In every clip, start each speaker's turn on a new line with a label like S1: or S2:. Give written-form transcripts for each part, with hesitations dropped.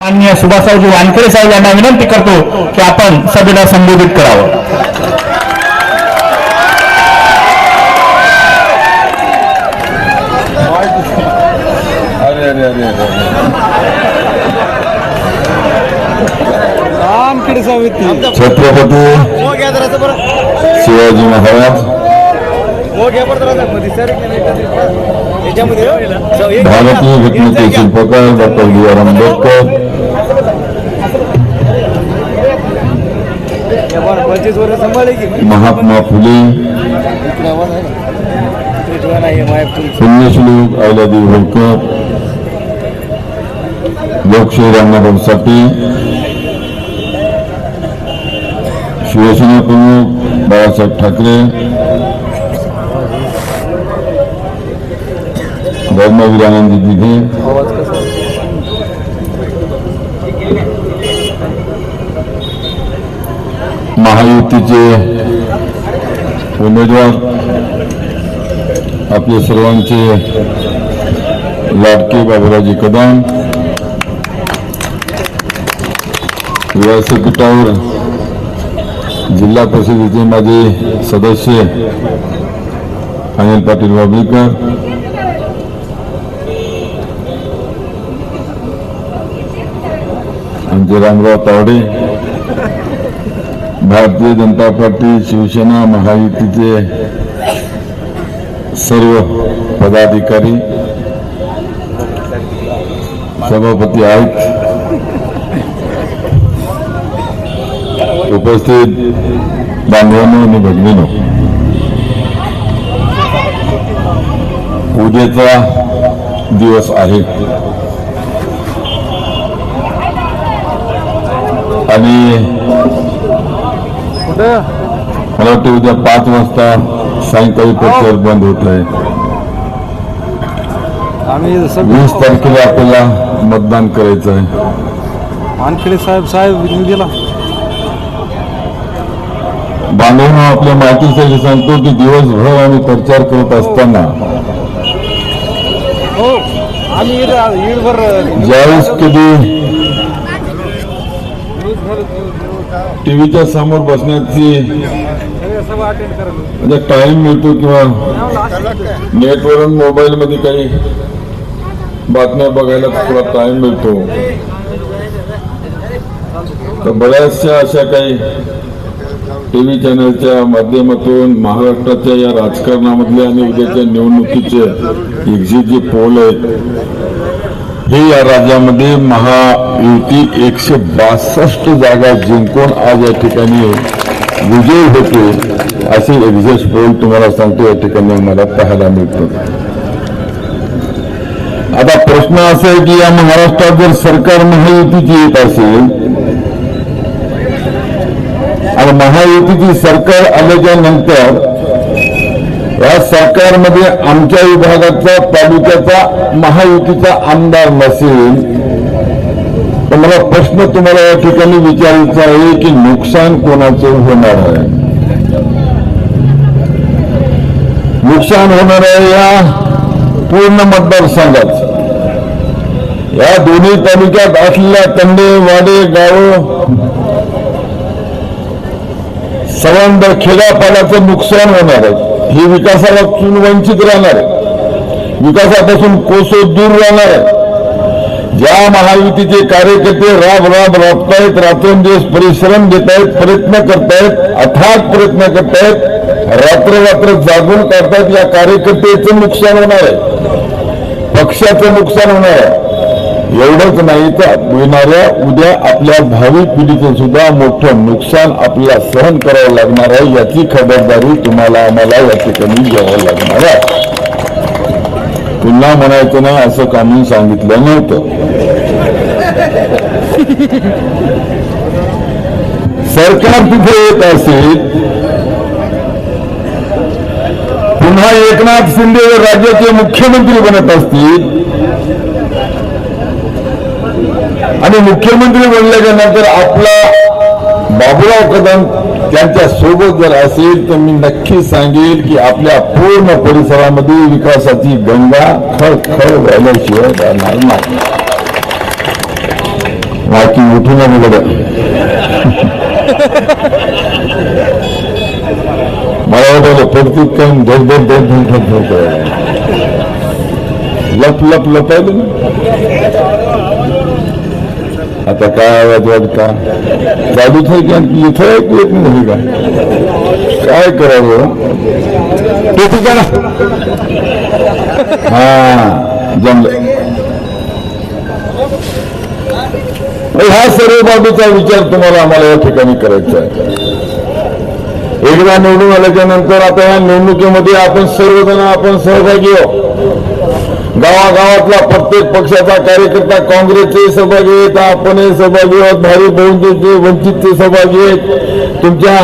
S1: माननीय सुभाषरावजी वानखेडे साहेब यांना विनंती करतो की आपण सभेला संबोधित करावं.
S2: छत्रपती शिवाजी महाराज भारतीय घटनेचे शिल्पकार डॉक्टर बी.आर. आंबेडकर, महात्मा फुले, पुण्यश्लोक अहिल्यादेवी होळकर, लोकशाही रामनाथ साठे, शिवसेना प्रमुख बाळासाहेब ठाकरे, धर्मवीर आनंद दिघे, महायुतीचे उमेदवार आपले सर्वांचे लाडके बाबूरावजी कदम, व्यासपीठावर जिल्हा परिषदेचे माजी सदस्य अनिल पाटील बाबळीकर, रामराव तावडे, भारतीय जनता पार्टी शिवसेना महायुतीचे सर्व पदाधिकारी, सभापती आयुक्त, उपस्थित बांधवांनो आणि भगिनींनो, उद्याचा दिवस आहे आणि मला वाटतं उद्या 5 वाजता सायंकाळी प्रचार बंद होत आहे. 20 तारखेला आपल्याला मतदान करायचं आहे.
S3: वानखेडे साहेब निधीला
S2: बांधवांनो, आपल्या माहितीसाठी सांगतो की दिवसभर आम्ही प्रचार करत असताना ज्यावेळेस कधी टीव्हीच्या समोर बसण्याची म्हणजे टाइम मिळतो किंवा नेटवरून मोबाईल मध्ये काही बातम्या बघायला थोडा टाइम मिळतो, तर बऱ्याचशा अशा काही टीव्ही चॅनलच्या माध्यमातून महाराष्ट्राच्या या राजकारणामधले आणि उद्याच्या निवडणुकीचे एक्झिट जे पोल आहेत हे या राज्यामध्ये महायुती 162 जागा जिंकून आज या ठिकाणी विजयी होते असे एक्झिट पोल तुम्हाला सांगतो या ठिकाणी मला पाहायला मिळतो. आता प्रश्न असा आहे की या महाराष्ट्रात जर सरकार महायुतीची येत असेल आणि महायुतीची सरकार आल्याच्या नंतर या सरकारमध्ये आमच्या विभागाचा तालुक्याचा महायुतीचा आमदार नसेल तर मला प्रश्न तुम्हाला या ठिकाणी विचारायचा आहे की नुकसान कोणाचं होणार आहे? नुकसान होणार आहे या पूर्ण मतदारसंघात, या दोन्ही तालुक्यात असलेल्या तंडे वाडे गाव सवंद खेड्यापाड्याचं नुकसान होणार आहे. ही विकासापासून वंचित राहणार आहे, विकासापासून कोसो दूर राहणार आहे. ज्या महायुतीचे कार्यकर्ते राबतायत, रात्रंदिवस परिश्रम देत आहेत, प्रयत्न करतायत, अथाग प्रयत्न करतायत, रात्र जागून काढतायत, या कार्यकर्त्याचं नुकसान होणार आहे, पक्षाचं नुकसान होणार आहे. एवढंच नाही तर येणाऱ्या उद्या आपल्या भावी पिढीचं सुद्धा मोठं नुकसान आपल्याला सहन करावं लागणार आहे. याची खबरदारी तुम्हाला आम्हाला या ठिकाणी घ्यावं लागणार आहे. पुन्हा म्हणायचं नाही असं कामी सांगितलं नव्हतं. सरकार तिथे येत असेल, पुन्हा एकनाथ शिंदे राज्याचे मुख्यमंत्री बनत असतील आणि मुख्यमंत्री बनल्याच्या नंतर आपला बाबूराव कदम त्यांच्या सोबत जर असेल तर मी नक्की सांगेल की आपल्या पूर्ण परिसरामध्ये विकासाची गंगा खळखळ व्हायल्याशिवाय राहणार नाही. बाकी उठू ना बोलत मला वाटलं प्रत्येक काम धड धड धड धड धड करायला लप लप लपायला ना. आता काय आवाज वाटता चालूच आहे की इथं ऐकू येत नाही का काय करावं ते ठीक आहे ना. हा जमलं. ह्या सर्व बाबीचा विचार तुम्हाला आम्हाला या ठिकाणी करायचा आहे. एकदा निवडून आल्याच्या नंतर आता या निवडणुकीमध्ये आपण सर्वजण आपण सहभागी आहोत. गावागावातला प्रत्येक पक्षाचा कार्यकर्ता काँग्रेसचे सहभागी आहेत, आपणही सहभागी आहोत, भारी बहुजनचे वंचितचे सहभागी आहेत, तुमच्या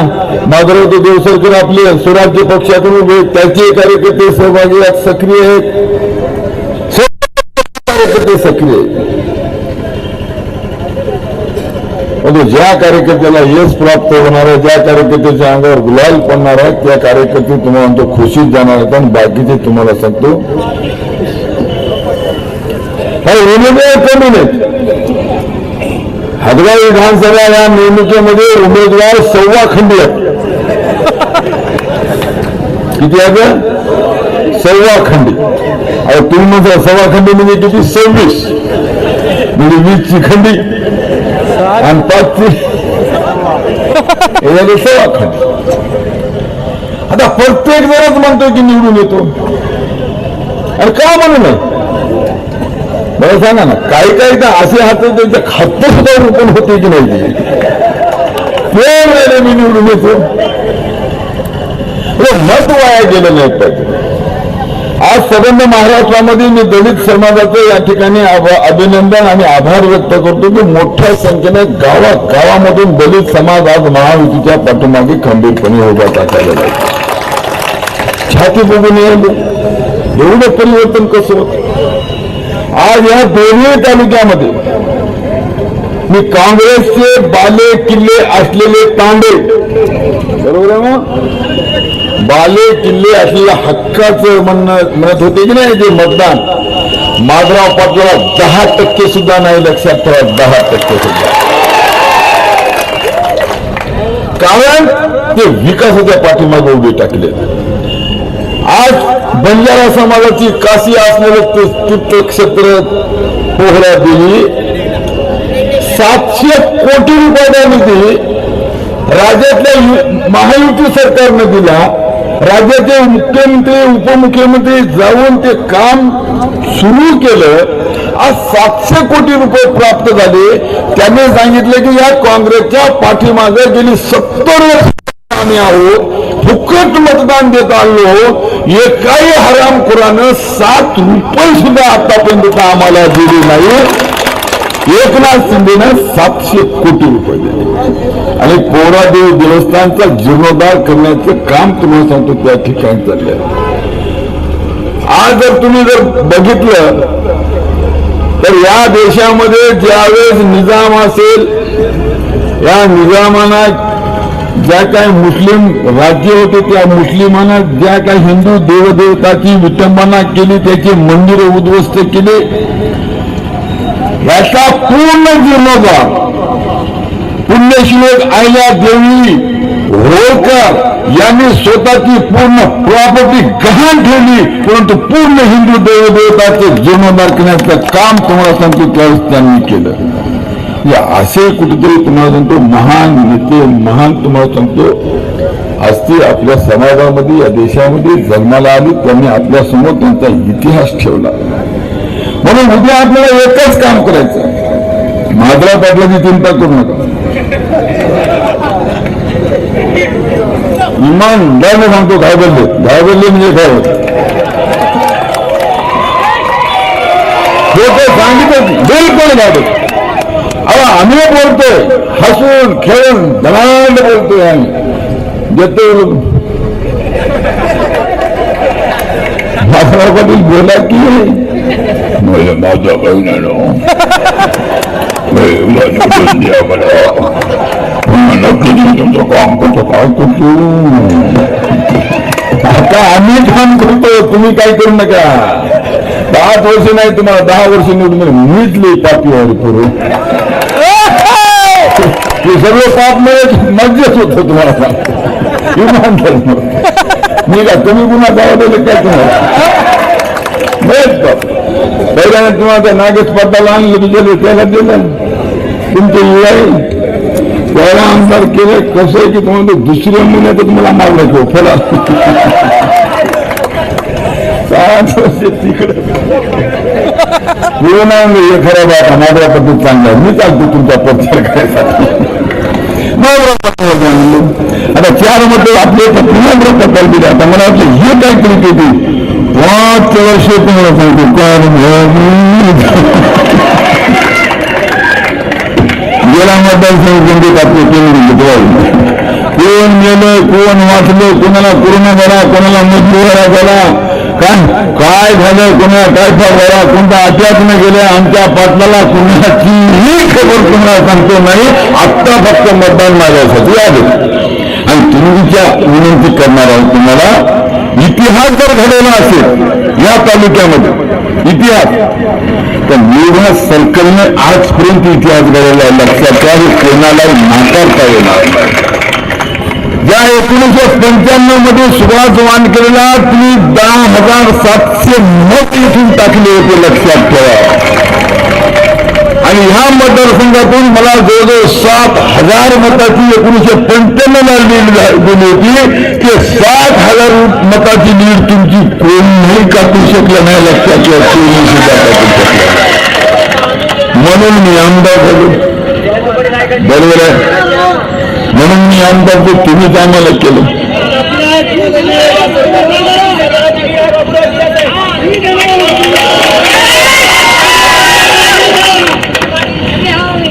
S2: माधवराव देवसरकर आपले स्वराज्य पक्षातून उभे त्याचे कार्यकर्ते सहभागी आहेत, सक्रिय आहेत, कार्यकर्ते सक्रिय आहेत. ज्या कार्यकर्त्याला यश प्राप्त होणार आहे, ज्या कार्यकर्त्याच्या अंगावर गुलाल पडणार आहे त्या कार्यकर्ते तुम्हाला तो खुशीत जाणार आहेत. आणि बाकीचे तुम्हाला सांगतो उमेदवार कमी नाहीत. हदगाव विधानसभा या निवडणुकीमध्ये उमेदवार 1.25 खंडी आहेत. किती आहे? 1.25 खंडी. अहो तुम्ही म्हणता 1.25 खंडी म्हणजे किती? 26 म्हणजे 20ची खंडी आणि 5ची 1.25 खंडी. आता प्रत्येक जणच म्हणतो की निवडून येतो आणि का म्हणू नये. मला सांगा ना, काही काही तर असे हात त्यांच्या खात सुद्धा रोपण होते की नाही ते मी निवडून येतो. मत वाया गेलं नाही पाहिजे. आज संबंध महाराष्ट्रामध्ये मी दलित समाजाचं या ठिकाणी अभिनंदन आणि आभार व्यक्त करतो की मोठ्या संख्येने गावागावामधून दलित समाज आज महायुतीच्या पाठीमागे खंबीरपणे उभा टाकायला लागला. छाती बघून एवढं परिवर्तन कसं होतं. आज या दोन्ही तालुक्यामध्ये मी काँग्रेसचे बाले किल्ले असलेले तांडे, बरोबर आहे ना, बाले किल्ले असलेल्या हक्काचं म्हणत होते की नाही जे मतदान माधवराव पाटलाला 10% सुद्धा नाही. लक्षात ठेवा 10% सुद्धा. कारण ते विकासाच्या पाठीमागे उभे टाकले. आज बंजारा समाजाची काशी असणारं ते तीर्थक्षेत्र पोहरा देवी 700 कोटी रुपयाचा निधी राज्यातल्या महायुती सरकारनं दिला. राज्याचे मुख्यमंत्री उपमुख्यमंत्री जाऊन ते काम सुरू केलं. आज 700 कोटी रुपये प्राप्त झाले. त्यांनी सांगितलं की या काँग्रेसच्या पाठीमागे गेली 70 वर्ष आम्ही आहोत, फुकट मतदान देत आलो. एकाही हरामखोरानं 7 रुपये सुद्धा आतापर्यंत आम्हाला दिले नाही. एकनाथ शिंदेनं 700 कोटी रुपये दिले आणि पोहरादेवी देवस्थानचा जीर्णोद्धार करण्याचं काम तुम्हाला सांगतो त्या ठिकाणी चाललंय. आज जर तुम्ही जर बघितलं तर या देशामध्ये ज्यावेळेस निजाम असेल, या निजामाना ज्या काही मुस्लिम राज्य होते त्या मुस्लिमांना ज्या काही हिंदू देवदेवताची विटंबना केली, त्याची मंदिरे उद्ध्वस्त केली, याचा पूर्ण जीर्णोद्धार पुण्यश्लोक आयल्या देवी होळकर यांनी स्वतःची पूर्ण प्रॉपर्टी गहाण ठेवली, परंतु पूर्ण हिंदू देवदेवताचे जीर्णोद्धार करण्याचं काम तुम्हाला सांगतो त्यावेळेस त्यांनी केलं. असे कुठेतरी तुम्हाला सांगतो महान नेते, महान तुम्हाला सांगतो असते आपल्या समाजामध्ये, या देशामध्ये जन्माला आली. त्यांनी आपल्या समोर त्यांचा इतिहास ठेवला. म्हणून उद्या आपल्याला एकच काम करायचं, माधवराव पाटलाची चिंता करू नका. इमानदारने सांगतो घाबरले म्हणजे काय होत सांगितलं बिलकुल घाबरत. अहो आम्ही बोलतोय हसून खेळून धनांड बोलतोय. आम्ही देतो माधवराव पाटील बोला की माझा बहिणानो तुमचं काम करतो काय करतो. आता आम्ही काम करतो, तुम्ही काय करू नका. 5 वर्ष नाही तुम्हाला 10 वर्ष निवडून मीच लई पापी वाढ करू. हे सगळं पाप मज्जाच होतं तुम्हाला सांगतो इमानदार मी का तुम्ही गुन्हा दावा दिले काय तुम्हाला पहिल्याने तुम्हाला त्या नागेश पदाला आणलं बिचारे त्याला दिलं तुमचे युवाई त्याला आमदार केलं कसं आहे की तुम्हाला दुसऱ्या महिन्यात तुम्हाला मारलं तो फला 5 वर्ष तिकडे पूर्ण हे खरं बात माझ्या पद्धत चांगला मी चालतो तुमचा प्रचार करायसाठी आता 4 मध्ये आपले पुन्हा प्रकल्प दिले आता मला वाटलं हे काय करू केली 5 वर्ष तुम्हाला सांगतो गेला मतदारसंघ आपले केंद्र कोण गेलं कोण वाचलं कोणाला कोरोना झाला कोणाला मृत्यूला झाला काय झालं कोणाला टायफॉइड झाला कोणत्या अटॅकने गेल्या आमच्या पाटलाला कोणाचीही खबर तुम्हाला सांगतो नाही आत्ता फक्त मतदान माझ्यासाठी आले आणि तुमच्या विनंती करणार आहोत तुम्हाला इतिहास जर घडवला असेल या तालुक्यामध्ये इतिहास तर निवडणूक सर्कलने आजपर्यंत इतिहास घडवला लक्षात घ्या कोणालाही नाकारता येणार ज्या 1995 मध्ये सुभाष वानखेडेला तुम्ही 10,700 मत इथून टाकले होते लक्षात ठेवा आणि ह्या मतदारसंघातून मला जवळजवळ 7,000 मताची 1995 ला लीड दिली होती ते 7,000 मताची लीड तुमची कोणीही काटू शकलं नाही लक्षात ठेवा कोणी सुद्धा काटू शकलं म्हणून मी आमदार झालो बरोबर आहे म्हणून मी आमदार ते तुम्हीच आम्हाला केलं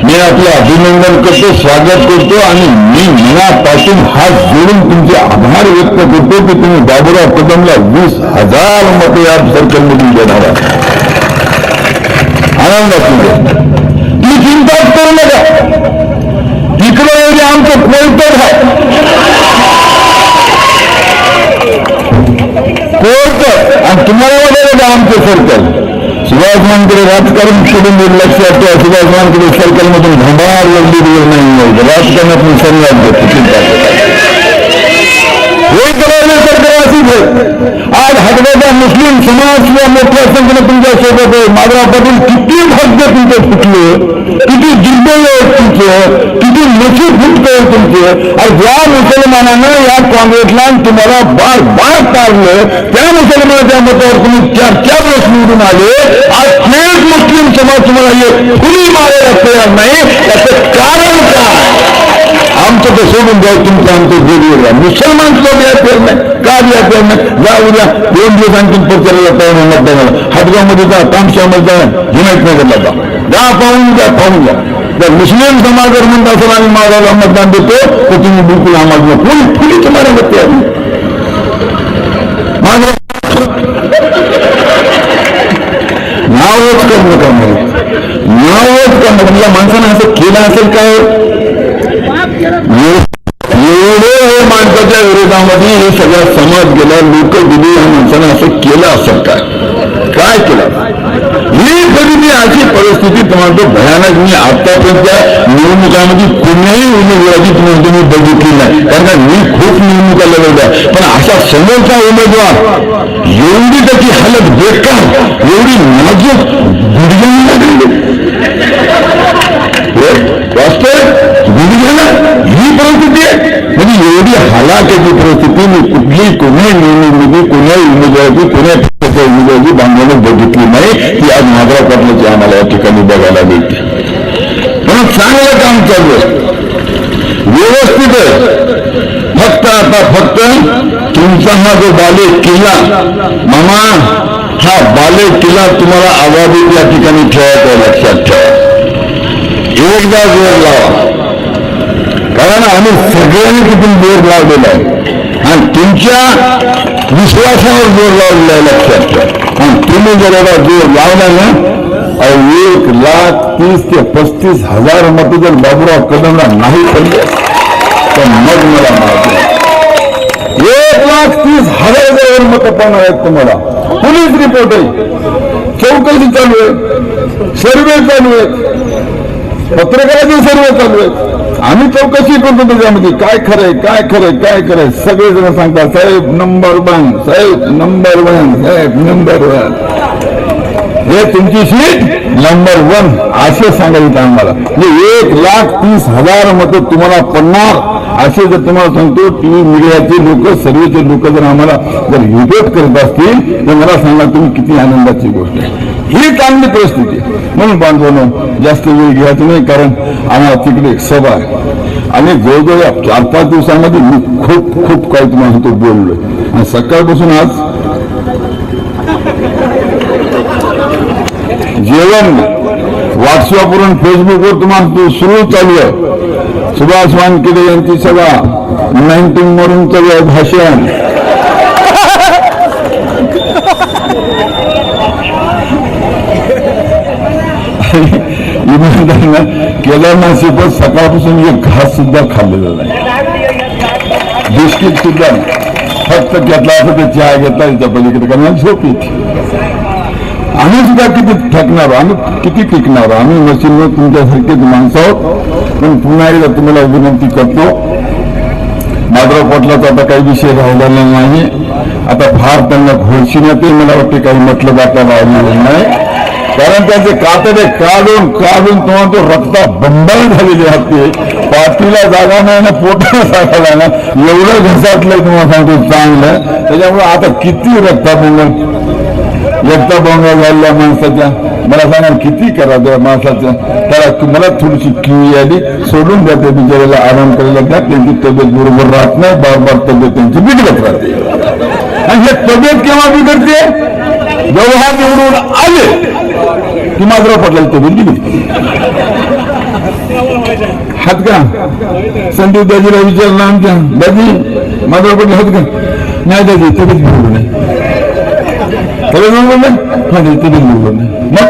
S2: मी आपलं अभिनंदन करतो स्वागत करतो आणि मी मनापासून हात जोडून तुमचे आभार व्यक्त करतो की तुम्ही बाबूराव कदमला 20,000 मते या सर्कलमधून देणार आहात आनंदात ती चिंता करू नका तिकडे आमचं कोर्टर आहे कोर्टर आणि तुम्हाला वाटलं आमचं सर्कल सुभाष वानखेडे राजकारण सोडून लक्षात ठेवा सुभाष वानखेडे सर्कलमधून भंडार वगैरे नाही राजकारणातून संवाद घेतो चिंता हे करायला सरकार अशीच आज हटवाचा मुस्लिम समाज किंवा मोठ्या संख्येने तुमच्या सोबत आहे माधवराव पाटील किती भाग्य तुमचं फुटलं किती दुर्दैव तुमचं किती नशीब फुटतं तुमचं आणि ज्या मुसलमानानं या काँग्रेसला तुम्हाला बार पाडलं त्या मुसलमानाच्या मतावर तुम्ही 4 वर्ष निवडून आले आज थेट मुस्लिम समाज तुम्हाला खुली मारायला तयार नाही याचं कारण काय आमचं तर सोडून द्यावं तुमचं आमचं वेगवेगळं मुसलमान सुद्धा द्यायचं नाही का द्यायचं नाही जा उद्या 2 दिवस आणखी प्रचाराला तयार मतदानाला हातगावमध्ये जा तामशामध्ये जा हिमायतनगरला जा पाहून द्या जर मुस्लिम समाज जर म्हणत असेल आम्ही मागायला मतदान देतो तर तुम्ही बिलकुल आम्हाला फुली तुम्हाला मत नावच करणं का नावच करणं म्हणजे माणसानं असं केलं असेल काय एवढे माणसाच्या विरोधामध्ये हे सगळा समाज गेला लोक दिली या माणसानं असं केलं असेल काय केलं ही कधी अशी परिस्थिती तुम्हाला भयानक मी आतापर्यंतच्या निवडणुकांमध्ये कुठल्याही उमेदवाराची तुम्ही बघितली नाही कारण का मी खूप निवडणुका लढवल्या पण अशा समोरचा उमेदवार एवढी त्याची हालत बेकार एवढी नाजूक गुडघ्याने लागली वास्तव गुडघ्याला ही परिस्थिती आहे म्हणजे एवढी हलाखीची परिस्थिती मी कुठली कोणी निवडणुकीची कोण्याही उमेदवाराची कोण्या उमेदवाराची बांधवणूक बघितली नाही ती आज माधवराव पाटलाची आम्हाला या ठिकाणी बघायला मिळते म्हणून चांगलं काम चालू आहे व्यवस्थित आहे फक्त तुमचा हा जो बाले किल्ला मामा हा बाले किल्ला तुम्हाला आबादीत या ठिकाणी ठेवायचा लक्षात ठेवा एकदा जोर लावा कारण आम्ही सगळ्यांनी तिथून जोर लावलेला आहे आणि तुमच्या विश्वासावर जोर लावलेला आहे लक्षात ठेवा आणि तुम्ही जर एवढा जोर लावला ना 1,30,000 ते 35,000 मत जर बाबूराव कदमला नाही पडले तर मग मला माहिती 1,30,000 मतं पडणार आहेत तुम्हाला पोलीस रिपोर्ट आहे चौकशी चालू आहे सर्वे चालू आहे पत्रकारांचे सर्वे चालू आहे. आम्ही चौकशी करतो त्याच्यामध्ये काय खरंय काय खरंय काय खरंय. सगळेजण सांगतात साहेब नंबर 1, साहेब नंबर 1, साहेब नंबर 1, हे तुमची सीट नंबर 1 असे सांगायचं आम्हाला. म्हणजे 1,30,000 मतं तुम्हाला पडणार असे जर तुम्हाला सांगतो. टीव्ही मीडियाचे लोक सर्वेचे लोक जर आम्हाला जर विरोध करत असतील तर मला सांगा तुम्ही किती आनंदाची गोष्ट आहे. ही चांगली परिस्थिती आहे. म्हणून बांधवांनो जास्त वेळ घ्यायचं नाही कारण आम्हाला तिकडे एक सभा आहे आणि जवळजवळ 4-5 दिवसांमध्ये मी खूप काही तुम्हाला तो बोललोय. आणि सकाळपासून आज जेवण व्हॉट्सअपवरून फेसबुकवर तुम्हाला सुरू चालू आहे. सुभाष वानखेडे यांची सभा 19 वरून भाषण. इमानदारीनं केदारनाथ श्रीपद सकाळपासून एक घास सुद्धा खाल्लेला नाही. बिस्किट सुद्धा फक्त घेतला असं ते चहा घेतला त्याच्या पलीकडे कारण झोप येते. आम्ही सुद्धा किती थकणार आम्ही किती टिकणार आम्ही मशीनवर तुमच्यासारखेच माणसं आहोत. पण पुन्हा एकदा तुम्हाला विनंती करतो माधवराव पाटलाचा आता काही विषय राहिलेला नाही. आता फार त्यांना घोषण्यातही मला वाटते काही म्हटलं आता राहिलेलं नाही कारण त्यांचे कातडे काढून तुम्हाला तो रक्ता बंबाळ झालेली असते. पाठीला जागा नाही ना पोटाला जागा ना एवढं घसाटलंय तुम्हाला सांगतो चांगलं. त्याच्यामुळे आता किती रक्ताभंग झालेल्या माणसाच्या मला सांगा किती करा त्या माणसाच्या. त्याला मला थोडीशी किवी आली सोडून द्या त्या बिचाराला आराम करायला द्या. त्यांची तब्येत बरोबर राहत नाही. बार तब्येत त्यांची बिघडत राहते. आणि हे तब्येत केव्हा बिघडते जेव्हा निवडून आले की मात्र पडला तब्येत बिघडते. हात का संदीप दाजीला विचारलं आमच्या दाजी माधव पडले हात का नाही दाजी तब्येत बिघडू नाही तब्येत बरोबर नाही हा तब्येत बरोबर नाही. मग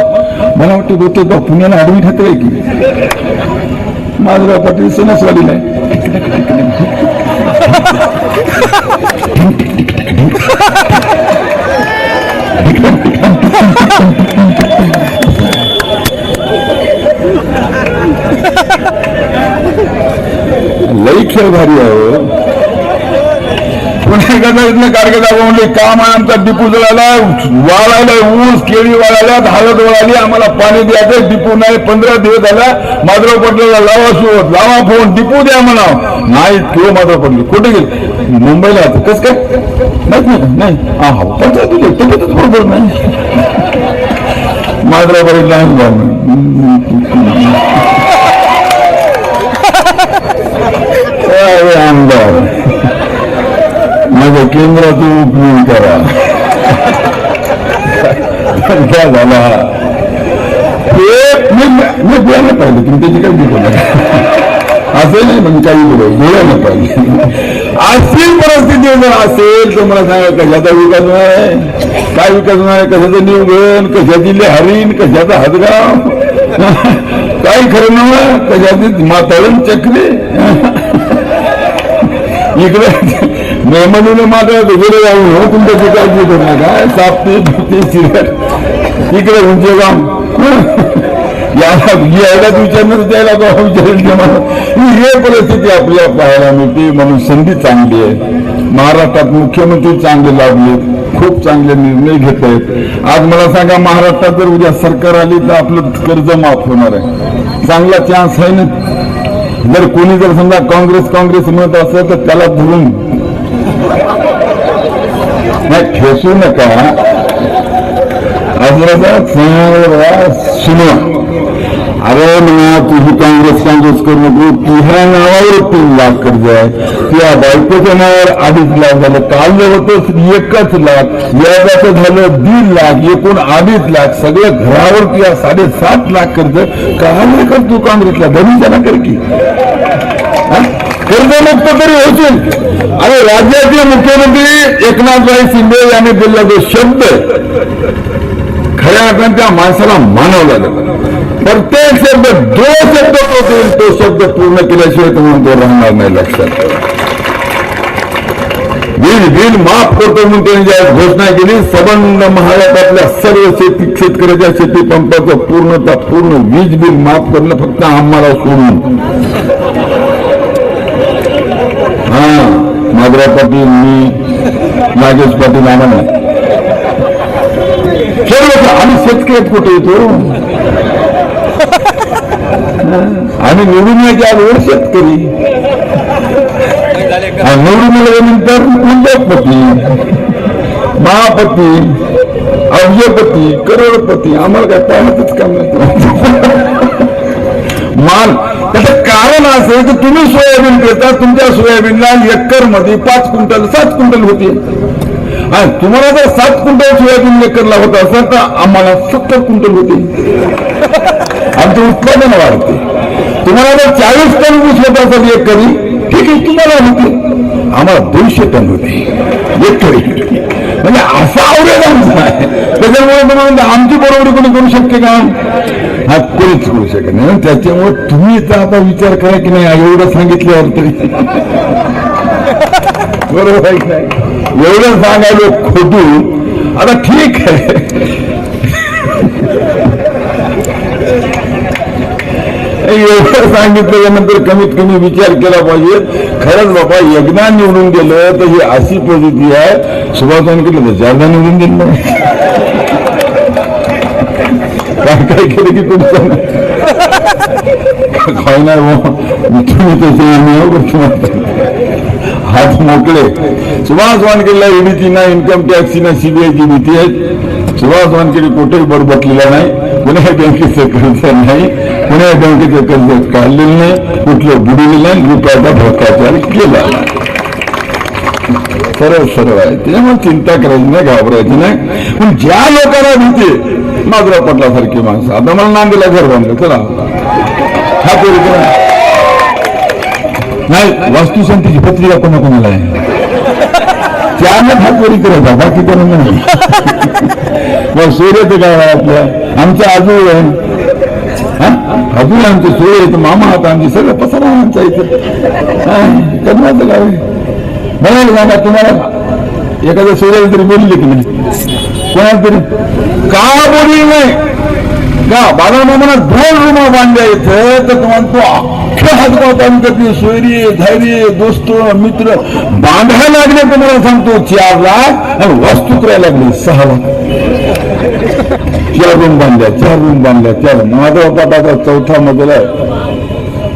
S2: मला वाटतं होते का पुण्याला ऍडमिट होत आहे की माधवराव पाटील सणसवाडीला आहे. लई खेळ भारी आहे. पुणे इथलं कारगेदा म्हणले काम आहे आमचा डिपू जळाला वाळायला ऊस केळी वाळायला हालत वळाली आम्हाला पाणी द्यायचं डिपू नाही. 15 दिवस झाला माधवराव पाटलाला लावा फोन डिपू द्या म्हणा नाही किंवा माधवराव पाटील कुठे गेले मुंबईला कस काय नाही हा पंचायत दिली तब्येतच बरोबर नाही. माधवराव पाटील आमदार माझ्या केंद्राचा उपयोग करा काय झाला मी बोलायला पाहिजे तुम्ही त्याची काही बोला असं नाही म्हणजे काही बोलायला पाहिजे. अशी परिस्थिती जर असेल तर मला सांगा कशाचा विकास नाही काय विकास नाही कशाचं निवडण कशाची हरीण कशाचा हदगाव काही खरं नव्हतं कशाची म्हातारण चक्री इकडे मेहमानीने माझ्या वेगळे जाऊन हो तुमच्या काळजी करू नका सापते सिगरेट इकडे उंचे काम यायला विचारणार त्याला विचारेल हे परिस्थिती आपल्याला पाहायला मिळते. म्हणून संधी चांगली आहे. महाराष्ट्रात मुख्यमंत्री चांगले लाभले खूप चांगले निर्णय घेत आहेत. आज मला सांगा महाराष्ट्रात जर उद्या सरकार आली तर आपलं कर्ज माफ होणार आहे. चांगला चान्स आहे ना. जर कोणी जर समजा काँग्रेस म्हणत असेल तर त्याला धरून नाही ठेसू नका. सुना अरे म्हणा तुझी काँग्रेस करू नको. तुझ्या नावावर 3 लाख कर्ज आहे. तुझ्या बायकोच्या नावावर 2.5 लाख झालं. काल जे होतं 1 लाख व्याजाचं झालं 1.5 लाख एकूण 2.5 लाख सगळं घरावर तुझ्या 7.5 लाख कर्ज काय कर तू काँग्रेसला भविष्याला कर की कर्जमुक्त तरी होतील. आणि राज्याचे मुख्यमंत्री एकनाथराव शिंदे यांनी दिलेला जो शब्द खऱ्या अर्थाने त्या माणसाला मानवला जातो. प्रत्येक शब्द जो शब्द तो शब्द पूर्ण केल्याशिवाय तुम्हाला तो राहणार नाही. लक्षात बिल माफ करतो म्हणून त्यांनी ज्या घोषणा केली, संबंध महाराष्ट्रातल्या सर्व शेतकऱ्याच्या शेती पंपाचं पूर्ण वीज बिल माफ करणं फक्त आम्हाला सोडून. हा, माधवराव पाटील, मी, नागेश पाटील, आम्हाला सर्व आम्ही शेतकऱ्यात कुठे येतो. आम्ही निवडून यायच्या अगोदर शेतकरी, निवडून आल्यानंतर उद्योगपती, महापती, अब्जपती, करोडपती. आम्हाला काय पाहतच काम नाही. मान त्याचं कारण असं आहे की तुम्ही सोयाबीन पेरता, तुमच्या सोयाबीनला एकर मध्ये 5 क्विंटल 7 क्विंटल होते, आणि तुम्हाला जर 7 क्विंटल सोयाबीन एकरला होत असेल तर आम्हाला 70 क्विंटल होते. आमचं उत्पादन वाढते. तुम्हाला जर 40 टन ऊस होत असेल एकरी, ठीक आहे, तुम्हाला होते, आम्हाला 200 टन होते एकरी. म्हणजे असा अवरेज आमचा आहे. त्याच्यामुळे तुम्हाला आमची बरोबरी कोणी करू शकते का? हा, कोणीच करू शकत नाही. त्याच्यामुळे तुम्ही तर आता विचार करा की नाही, एवढं सांगितल्यावर तरी बरोबर आहे की नाही? एवढं सांगायला खोटू. आता ठीक आहे, एवढं सांगितल्यानंतर कमीत कमी विचार केला पाहिजे. खरंच बाबा यज्ञा निवडून गेलं तर ही अशी परिस्थिती आहे. सुभाष सांगितलं तर जादा निवडून गेलं, काय केलं की तुमचं काय नाही. तुम्ही तसे हात मोकळे. सुभाष वानखेडेला ईडीची ना, इन्कम टॅक्सची ना, सीबीआयची भीती आहे. सुभाष वानखेडे कुठेही बडबटलेला नाही, कुण्या बँकेचं कर्ज नाही, कुण्या बँकेचं कर्ज काढलेलं नाही, कुठलं बुडलेलं नाही, रुपयाचा भ्रष्टाचार केला. सरळ आहे. त्याच्यामुळे चिंता करायची नाही, घाबरायची नाही. पण ज्या लोकांना भीती, माधवराव पाटलासारखी माणसं, आता मला नांदेला घर बांधलं, चला खाते नाही, वास्तुशांतीची पत्रिका कोणाकोणाला आहे, त्यानं खातवरी करत, बाकी कोणा नाही. मग सूर्याचं काय आहे आपल्या, आमच्या आजू आहे, अजून आमचे सूर्य येतं, मामा आता आमची सगळं पसरा आमचा इथं करण्याचं काय म्हणाले. सांगा तुम्हाला एखाद्या सूर्याला तरी बोलले की नाही, कोणाला तरी का बोलली नाही का? बाळामामाला 2 रूम बांधल्या इथं, तर तुम्हाला तो अख्ख्या हातगाव तालुक्यातले सोयरी, धैर्य, दोस्त, मित्र बांधायला लागले. तुम्हाला सांगतो 4 लाख, आणि वास्तू करायला लागली 6 लाख. 4 रूम बांधल्या, 4 रूम बांधल्या, 4. माधव पाटाचा 4था मजला आहे.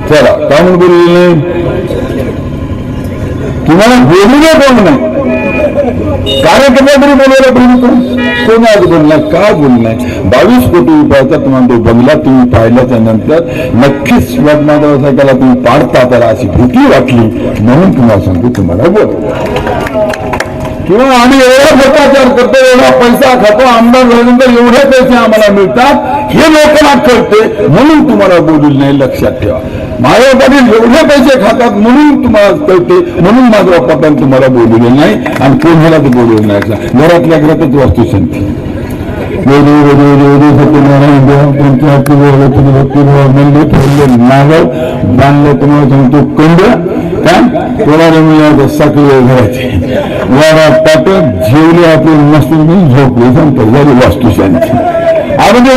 S2: चला, का म्हणून बोलले नाही? तुम्हाला बोलू नये, कोण नाही, कार्यकर्ता तरी बोलायला पाहिजे. कोण आज बोलणार, का बोलणार? 22 कोटी रुपयाचा तुम्हाला तो बंगला तुम्ही पाहिल्याच्या नंतर नक्कीच माधव साहेबाला तुम्ही पाडता, त्याला अशी भीती वाटली, म्हणून तुम्हाला सांगतो तुम्हाला बोल. किंवा आम्ही एवढा भ्रष्टाचार करतो, एवढा पैसा खातो, आमदार झाल्यानंतर एवढे पैसे आम्हाला मिळतात, हे लोकांना कळते, म्हणून तुम्हाला बोलू नाही. लक्षात ठेवा, माधव पाटील एवढे पैसे खातात म्हणून तुम्हाला कळते, म्हणून माधव पाटील तुम्हाला बोलले नाही, आणि कोणाला ते बोलवलं नाही. घरातल्या घरातच वास्तुशांती नागव बांधलं. तुम्हाला सांगतो कंड काय कोणाला मिळालं, साखळी घराचे वारात ताटत जेवले, आपले मस्त झोपले, संपत झाली वास्तुशांती. अगदी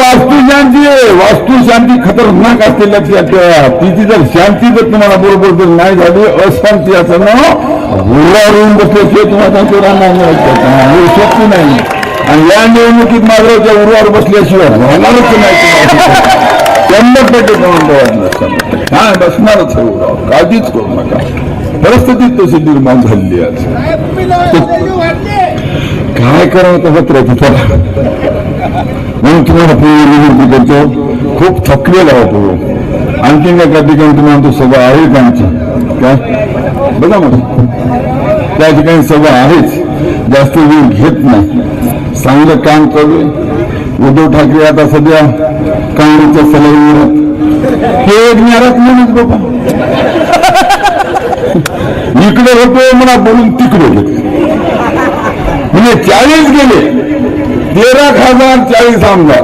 S2: वास्तुशांती खतरनाक असते, लक्षात ठेवा. तिची जर शांती जर तुम्हाला बरोबर जर नाही झाली, अशांती असं ना उरावरून बसल्याशिवाय तुम्हाला सांगतो राहणार शक्ती नाही. आणि या निवडणुकीत माधवच्या उरावर बसल्याशिवाय राहणारच नाही. 100% वाटलं हा बसणारच आहे उरावर, काळजीच करू नका. परिस्थिती तशी निर्माण झालेली आहे. काय करावं तसं राहतं. चला, म्हणून तुम्हाला पूर्वी करतो, खूप थकलेला होतो. आणखीन एका ठिकाणी तुम्हाला तो सभा आहेच आमची, काय बघा मग त्या ठिकाणी सभा आहेच, जास्त वेळ घेत नाही. चांगलं काम करू. उद्धव ठाकरे आता सध्या काँग्रेसच्या सलाईवर हे एक नाराज म्हणून बाबा इकडे होतो मला बोलून तिकडे गेले, म्हणजे 40 गेले, 13 खासदार 40 आमदार.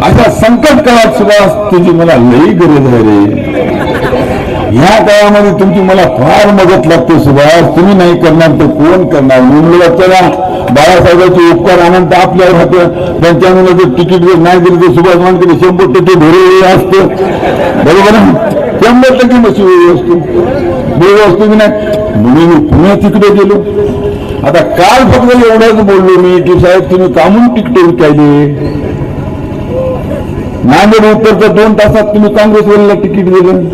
S2: अशा संकट काळात सुद्धा तुझी मला लई गरज आहे रे. ह्या काळामध्ये तुमची मला फार मदत लागते सुभाष. तुम्ही नाही करणार तर कोण करणार? म्हणून चला बाळासाहेबांचे उपकार आनंद आपल्यावर होतं. त्यांच्यामुळे जर तिकीट जर नाही दिलं तर सुभाष वानखेडे 100% भरलेलं असतं. बरोबर ना? 100% मशी असतो वेगळी असतो की नाही. म्हणून मी पुन्हा तिकडे गेलो. आता काल फक्त एवढंच बोललो मी की साहेब तुम्ही कामून तिकीट विकायले. नांदेड उत्तरच्या 2 तासात तुम्ही काँग्रेसवाल्याला तिकीट दिलं.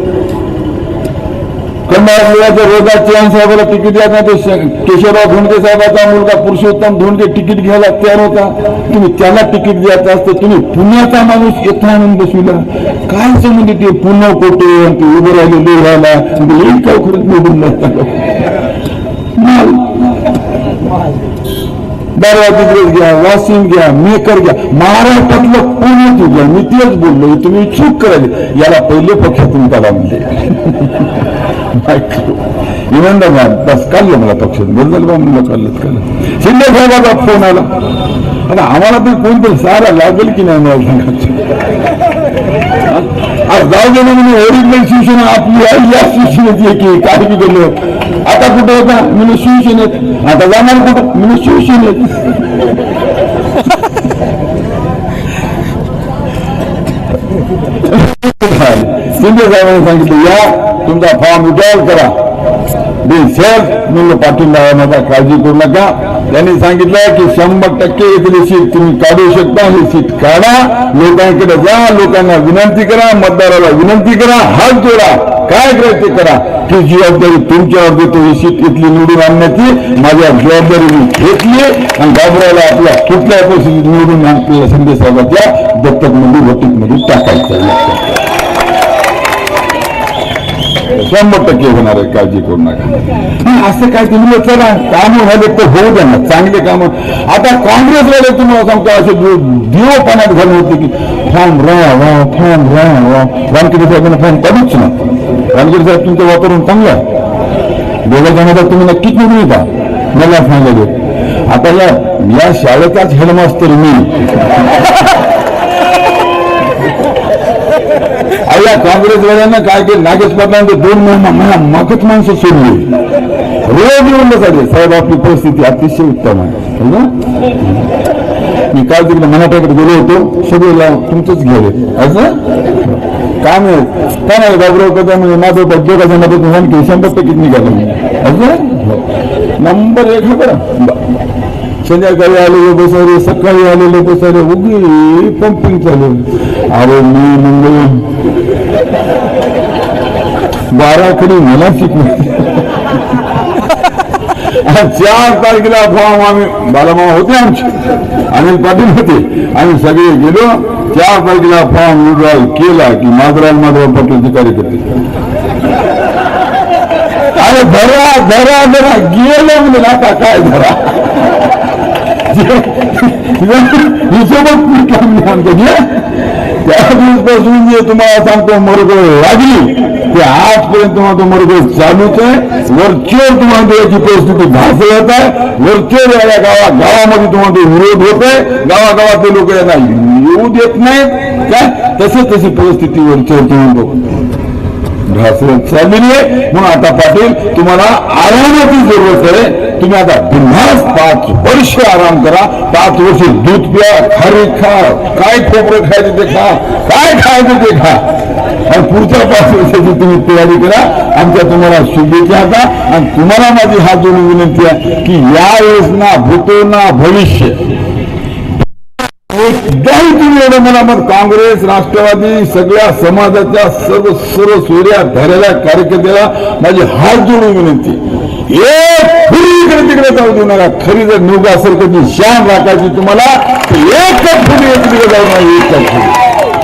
S2: कंडाळाच्या रोजा चव्हाण साहेबाला तिकीट द्यायचं ते केशवराव धोंडके साहेबाचा मुलगा पुरुषोत्तम धोंडके तिकीट घ्यायला तयार होता. तुम्ही त्याला तिकीट द्यायचं असतं. तुम्ही पुण्याचा माणूस येथा आणून बसविला. काय संबंध ते पुन्हा कोटे ते उभं राहिले राहिला एक काय खरंच निवडून बारा तिकडेच घ्या, वाशिम घ्या, मेकर घ्या, महाराष्ट्रातलं पुण्यात घ्या. मी तेच बोललो तुम्ही चूक करायला. याला पहिले पक्षातून काढा म्हणजे इमानदार बस काढलं मला पक्षात बदल बा म्हणलं काढलं. शिंदे साहेबाचा फोन आला. आता आम्हाला तर कोणतरी सारा लागेल की नाही मला सांगायचं. आज जाऊ दे म्हणजे ओरिजिनल शिवसेना आपली आई या शिवसेनेची की काय की गेलो. आता कुठे होता म्हणजे शिवसेनेत. आता जाणार कुठं म्हणजे शिवसेनेत. शिंदे साहेबांनी सांगितलं या तुमचा फॉर्म विड्रॉल करा. सर म्हणलं पाठिंबा माझा काळजी करू नका. त्यांनी सांगितलं की 100% इथली सीट तुम्ही काढू शकता. ही सीट काढा. लोकांकडे जा, लोकांना विनंती करा, मतदाराला विनंती करा, हात जोडा, काय करायचं करा. ती जबाबदारी तुमच्यावर देतो. ही सीट इथली निवडून आणण्याची माझ्या जबाबदारी मी घेतली आणि घाबरायला आपल्या कुठल्या परिस्थितीत निवडून आपल्याला शिंदे साहेबांच्या दत्तकमध्ये वटीकमध्ये टाकायचं. 100% होणार आहे, काळजी करू नका. असं काय तुम्ही चला काम झाले तर होऊ द्या ना चांगले काम. आता काँग्रेसवाले तुम्हाला सांगतो असे दिव पाण्यात घालून होते की फॉर्म फॉर्म वानखेडे साहेबांना फॉर्म काढूच ना. वानखेडे साहेब तुमचं वातावरण चांगलं आहे. दोघा जणांना तुम्ही नक्कीच निवडून येता मला सांगायचे. आता या शाळेचाच हेडमास्तर मी. या काँग्रेसवाल्यांना काय केलं नागेश पाटलांचे 2 महिना मागच माणसं सोडली. रोज येऊन बसायचे साहेब आपली परिस्थिती अतिशय उत्तम आहे. मी काल तिकडे मराठ्याकडे गेलो होतो. सगळे तुमचंच गेले असं काय मिळेल काय नाही. बाबराव कदा म्हणजे माझं दोघा जणांपासून आणखी 100% निघालं मी असं नंबर 1 बरं. संध्याकाळी आलेले बसायले, सकाळी आलेले बसायले, उगी पंपिंग चालू. अरे मी म्हणलो 12 कधी मला शिकलो. 4 तारखेला फॉर्म आम्ही बालामामा होते आमचे अनिल पाटील होते. आम्ही सगळे गेलो. 4 तारखेला फॉर्म विड्रॉल केला की माधवराव पाटीलचे कार्यकर्ते अरे धरा गेलो म्हणजे आता काय धरा हिशोबच काम नाही आमच्या. त्या दिवसपासून जे तुम्हाला सांगतो मरगळ लागली ते आजपर्यंत तुम्हाला तो मरगळ चालूच आहे. वरचेवर तुम्हाला त्याची परिस्थिती भासवत आहे. वरचेवर या गावामध्ये तुम्हाला तो विरोध होत आहे. गावागावातले लोक यांना येऊ देत नाहीत काय. तशी परिस्थिती वरचेवर तुम्हाला भासवत चाललेली आहे. म्हणून आता पाटील तुम्हाला आरामाची जरूरत आहे. तुम्ही आता बिनधास्त 5 वर्ष आराम करा. 5 वर्ष दूध प्या, खारी खा, काय खोबरं खायचं ते खा, काय खायचं ते खा आणि पुढच्या 5 वर्षाची तुम्ही तयारी करा. आमच्या तुम्हाला शुभेच्छा आता. आणि तुम्हाला माझी हात जोडून विनंती आहे की या योजना भूतो ना भविष्य एकदाही तुम्ही एवढं मला मग काँग्रेस राष्ट्रवादी सगळ्या समाजाच्या सर्व सूर्या धरलेल्या कार्यकर्त्याला माझी हात जोडून विनंती. एक फुली इकडे तिकडे जाऊ देऊ नका. खरी जर निवडा असेल कधी शान राखायची तुम्हाला एकच फुली तिकडे जाऊ नका. एकच फुली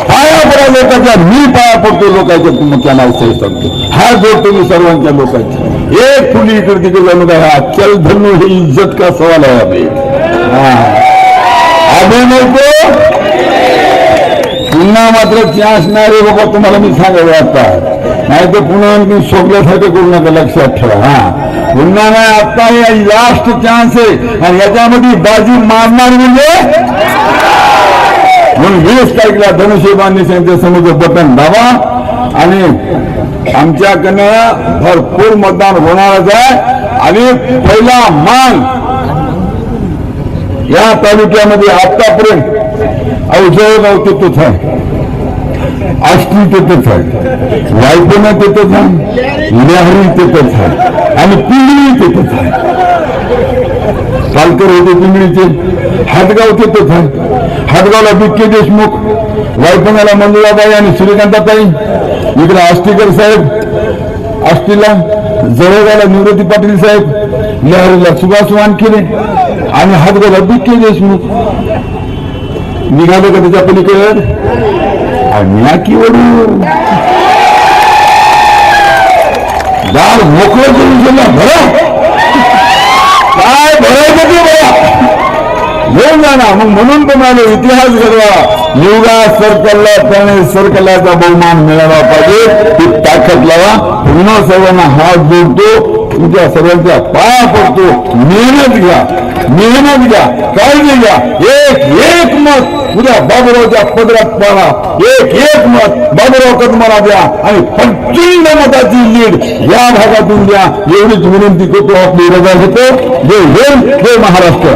S2: पाया पडा लोकांच्या. मी पाया पडतो लोकांच्या तुमच्या नावसाही सांगतो. हात जोडतो मी सर्वांच्या लोकांच्या. एक फुली इकडे तिकडे जाऊ नका. हा चल धन्य ही इज्जत का सवाल आहे अभी. नको पुन्हा मात्र चान्स नाही रे बाबा तुम्हाला मी सांगायचं आता. नाही तर पुन्हा आणखी सोडल्यासारखं करू नका लक्षात ठेवा. पुन्हा नाही आता लास्ट चान्स आहे आणि याच्यामध्ये बाजी मारणार म्हणजे म्हणून 20 तारखेला धनुष्यबाण त्यांच्या समोर बटन दाबा आणि आमच्याकडनं भरपूर मतदान होणारच आहे आणि पहिला मान या तालुक्यामध्ये आतापर्यंत जळगाव तिथंच आहे, आष्टी तिथंच आहे, वायपणा तिथंच आहे, लेहरी तिथंच आहे आणि पिंगळी तिथंच आहे. पालकर होते पिंगळीचे, हातगाव तिथंच आहे. हातगावला बिक्के देशमुख, वायपणाला मंजुळाबाई आणि सूर्यकांताताई, इकडे आष्टीकर साहेब, आष्टीला जळगावला निवृत्ती पाटील साहेब, लेहरीला सुभाष वानखेडे आणि हातगावला बिक्के देशमुख. निघालं का त्याच्या पलीकडे की वडू दार मोकळं करून भरा, काय भरायचं ते बघा, येऊन जाणार. मग म्हणून तुम्हाला इतिहास घडवा, युगा सर्कलला त्याने सर्कलाचा बहुमान मिळाला पाहिजे. ती ताकद लावा. पुन्हा सर्वांना हात जोडतो, तुमच्या सर्वांच्या पाया पडतो. मेहनत घ्या, मेहनत घ्या, काळजी घ्या. एक मत उद्या बाबुरावच्या पदरात पाडा, एक मत बाबुराव कदमाला द्या आणि प्रचंड मताची लीड या भागातून द्या. एवढीच विनंती करतो, आपली रजा घेतो. जय हिंद, जय महाराष्ट्र.